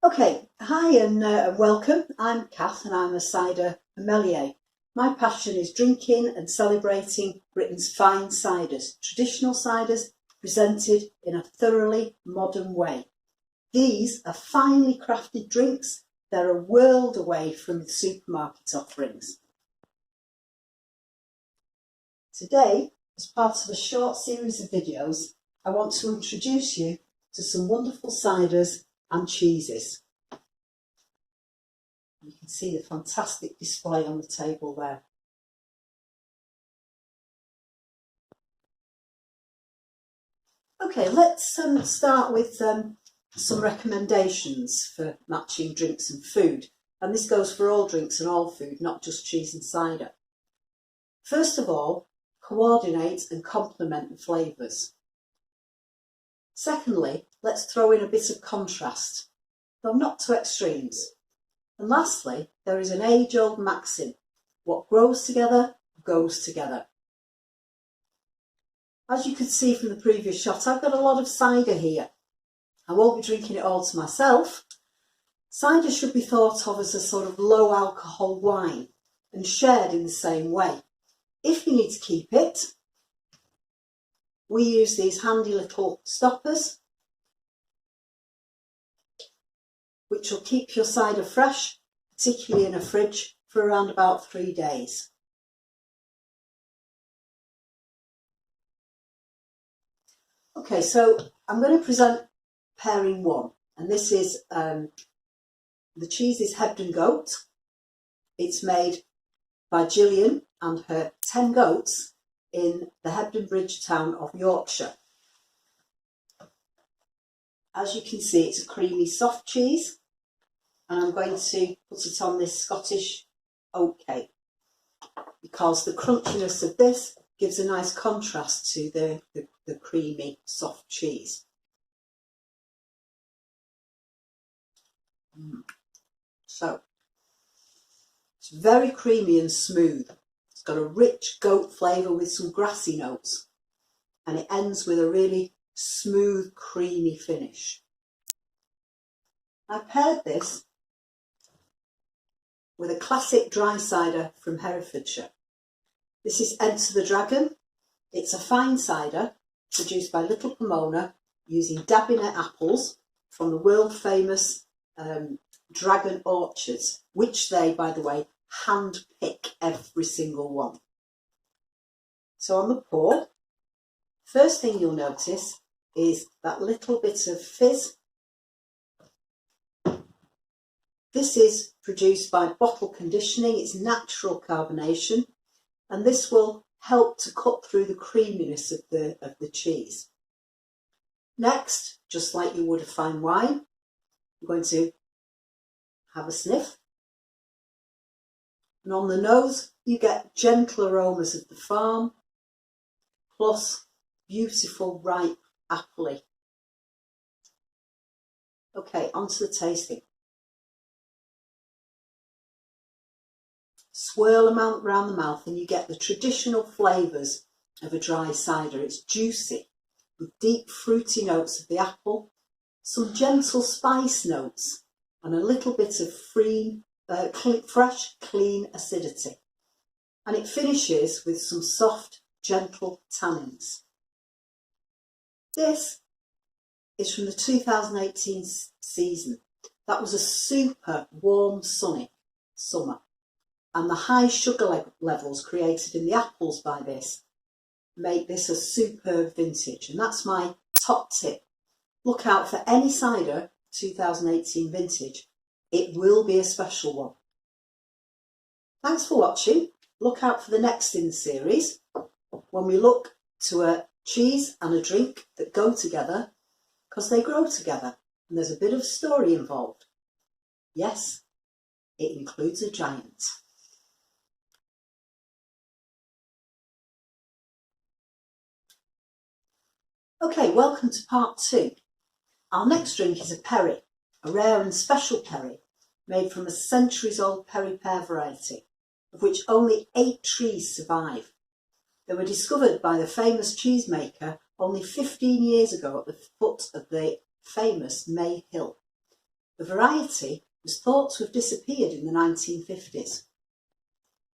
Okay, hi and welcome. I'm Cath and I'm a cider Pommelier. My passion is drinking and celebrating Britain's fine ciders, traditional ciders presented in a thoroughly modern way. These are finely crafted drinks. They're a world away from the supermarket offerings. Today, as part of a short series of videos, I want to introduce you to some wonderful ciders and cheeses. You can see the fantastic display on the table there. Okay, let's start with some recommendations for matching drinks and food. And this goes for all drinks and all food, not just cheese and cider. First of all, coordinate and complement the flavours. Secondly, let's throw in a bit of contrast, though not to extremes. And lastly, there is an age-old maxim: what grows together, goes together. As you can see from the previous shot, I've got a lot of cider here. I won't be drinking it all to myself. Cider should be thought of as a sort of low alcohol wine and shared in the same way. If you need to keep it, we use these handy little stoppers, which will keep your cider fresh, particularly in a fridge, for around about 3 days. Okay, so I'm going to present pairing one, and this is the cheese is Hebden goat. It's made by Gillian and her 10 goats in the Hebden Bridge town of Yorkshire. As you can see, it's a creamy soft cheese, and I'm going to put it on this Scottish oat cake because the crunchiness of this gives a nice contrast to the creamy soft cheese. So it's very creamy and smooth. It's got a rich goat flavour with some grassy notes, and it ends with a really smooth, creamy finish. I paired this with a classic dry cider from Herefordshire. This is Enter the Dragon. It's a fine cider produced by Little Pomona using Dabinet apples from the world famous Dragon orchards, which they, by the way, hand pick every single one. So on the pour, first thing you'll notice is that little bit of fizz. This is produced by bottle conditioning. It's natural carbonation, and this will help to cut through the creaminess of the cheese. Next, just like you would a fine wine, I'm going to have a sniff. And on the nose, you get gentle aromas of the farm, plus beautiful ripe appley. Okay, onto the tasting. Swirl them around the mouth and you get the traditional flavours of a dry cider. It's juicy with deep fruity notes of the apple, some gentle spice notes, and a little bit of fresh, clean acidity. And it finishes with some soft, gentle tannins. This is from the 2018 season. That was a super warm, sunny summer. And the high sugar levels created in the apples by this make this a superb vintage. And that's my top tip. Look out for any cider 2018 vintage. It will be a special one. Thanks for watching. Look out for the next in the series when we look to a cheese and a drink that go together because they grow together and there's a bit of story involved. Yes, it includes a giant. Okay, welcome to part 2. Our next drink is a perry, a rare and special perry made from a centuries-old perry pear variety, of which only 8 trees survive. They were discovered by the famous cheesemaker only 15 years ago at the foot of the famous May Hill. The variety was thought to have disappeared in the 1950s.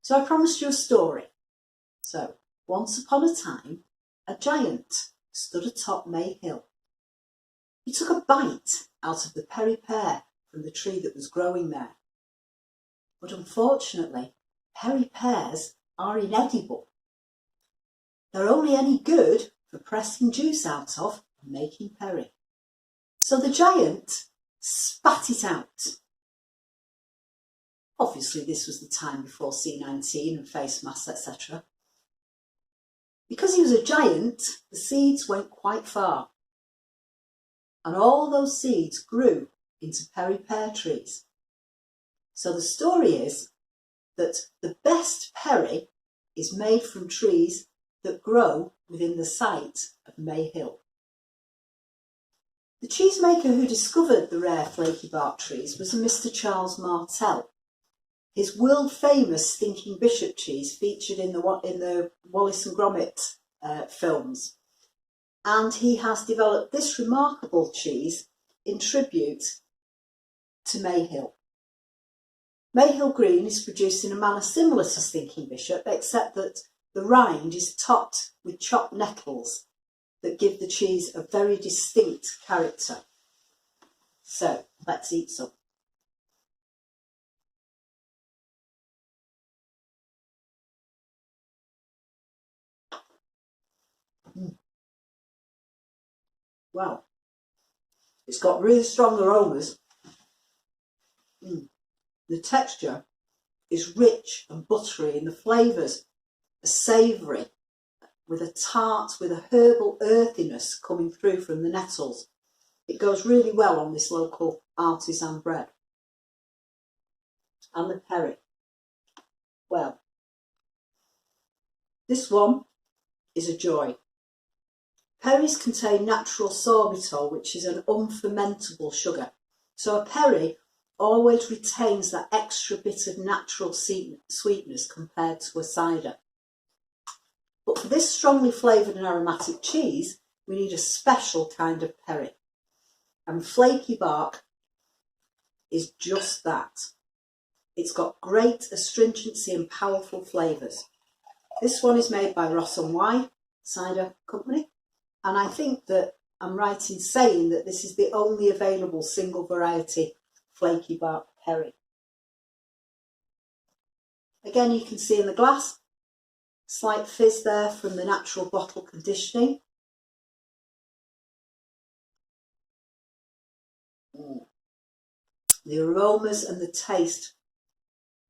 So I promised you a story. So, once upon a time, a giant stood atop May Hill. He took a bite out of the Perry pear from the tree that was growing there. But unfortunately, Perry pears are inedible. They're only any good for pressing juice out of and making perry. So the giant spat it out. Obviously, this was the time before C19 and face masks, etc. Because he was a giant, the seeds went quite far. And all those seeds grew into perry pear trees. So the story is that the best perry is made from trees that grow within the site of May Hill. The cheesemaker who discovered the rare flaky bark trees was a Mr. Charles Martell. His world-famous Stinking Bishop cheese featured in the Wallace and Gromit films. And he has developed this remarkable cheese in tribute to May Hill. May Hill Green is produced in a manner similar to Stinking Bishop, except that the rind is topped with chopped nettles that give the cheese a very distinct character. So, let's eat some. Wow, it's got really strong aromas. The texture is rich and buttery, and the flavours are savoury, with a tart, with a herbal earthiness coming through from the nettles. It goes really well on this local artisan bread. And the perry. Well, this one is a joy. Perries contain natural sorbitol, which is an unfermentable sugar. So a perry always retains that extra bit of natural sweetness compared to a cider. But for this strongly flavoured and aromatic cheese, we need a special kind of perry. And flaky bark is just that. It's got great astringency and powerful flavours. This one is made by Ross and Y Cider Company. And I think that I'm right in saying that this is the only available single variety flaky bark perry. Again, you can see in the glass, slight fizz there from the natural bottle conditioning. The aromas and the taste,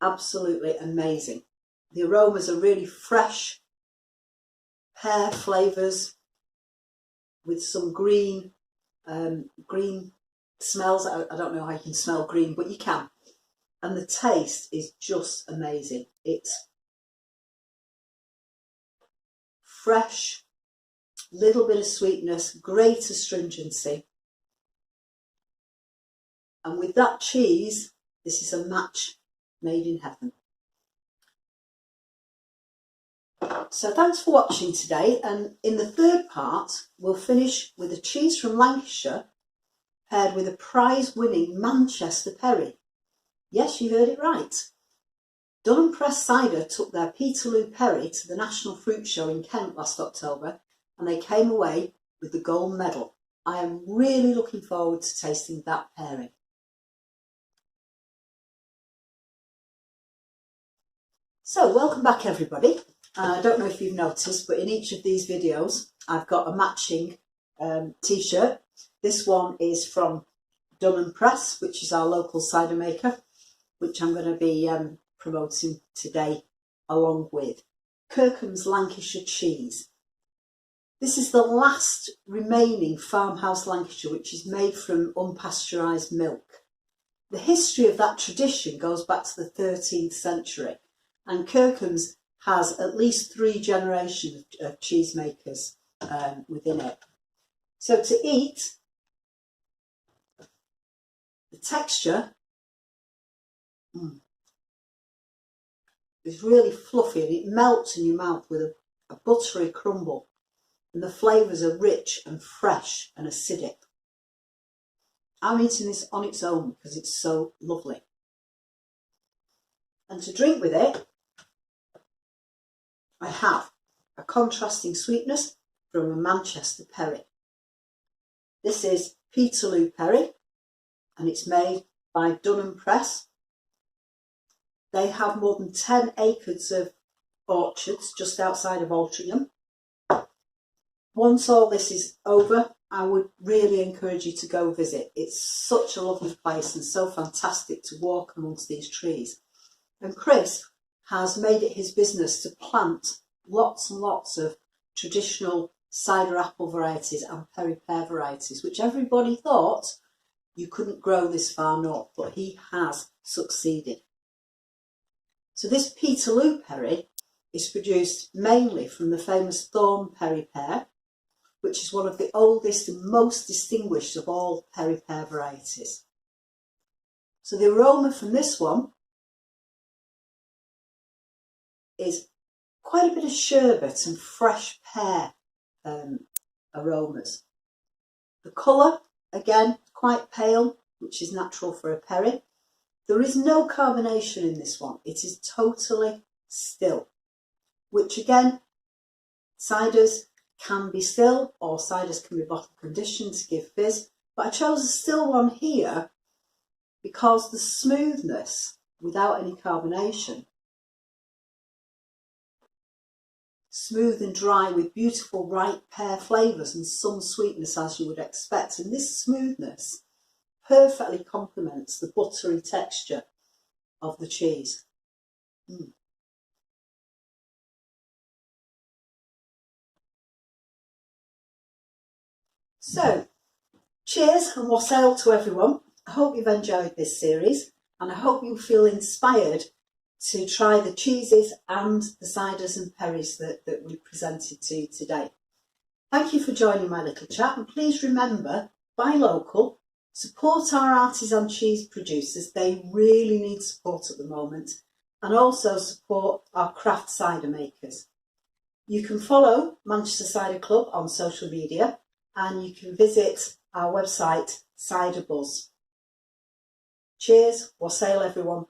absolutely amazing. The aromas are really fresh pear flavours with some green smells. I don't know how you can smell green, but you can. And the taste is just amazing. It's fresh, little bit of sweetness, great astringency. And with that cheese, this is a match made in heaven. So thanks for watching today, and in the third part we'll finish with a cheese from Lancashire paired with a prize-winning Manchester perry. Yes, you heard it right. Dunham Press Cider took their Peterloo perry to the National Fruit Show in Kent last October, and they came away with the gold medal. I am really looking forward to tasting that pairing. So welcome back everybody. I don't know if you've noticed, but in each of these videos I've got a matching t-shirt. This one is from Dunham Press, which is our local cider maker, which I'm going to be promoting today along with Kirkham's Lancashire cheese. This is the last remaining farmhouse Lancashire, which is made from unpasteurised milk. The history of that tradition goes back to the 13th century, and Kirkham's has at least 3 generations of cheesemakers within it. So to eat, the texture is really fluffy and it melts in your mouth with a buttery crumble, and the flavours are rich and fresh and acidic. I'm eating this on its own because it's so lovely. And to drink with it, I have a contrasting sweetness from a Manchester perry. This is Peterloo Perry, and it's made by Dunham Press. They have more than 10 acres of orchards just outside of Altrincham. Once all this is over, I would really encourage you to go visit. It's such a lovely place and so fantastic to walk amongst these trees. And Chris has made it his business to plant lots and lots of traditional cider apple varieties and perry pear varieties, which everybody thought you couldn't grow this far north, but he has succeeded. So this Peterloo perry is produced mainly from the famous Thorn perry pear, which is one of the oldest and most distinguished of all perry pear varieties. So the aroma from this one is quite a bit of sherbet and fresh pear aromas. The colour, again, quite pale, which is natural for a perry. There is no carbonation in this one. It is totally still, which again, ciders can be still or ciders can be bottle conditioned to give fizz. But I chose a still one here because the smoothness without any carbonation, smooth and dry with beautiful ripe pear flavours and some sweetness as you would expect. And this smoothness perfectly complements the buttery texture of the cheese. So, cheers and wassail to everyone. I hope you've enjoyed this series and I hope you feel inspired to try the cheeses and the ciders and perries that we presented to you today. Thank you for joining my little chat, and please remember, buy local, support our artisan cheese producers, they really need support at the moment, and also support our craft cider makers. You can follow Manchester Cider Club on social media and you can visit our website Cider Buzz. Cheers, wassail everyone.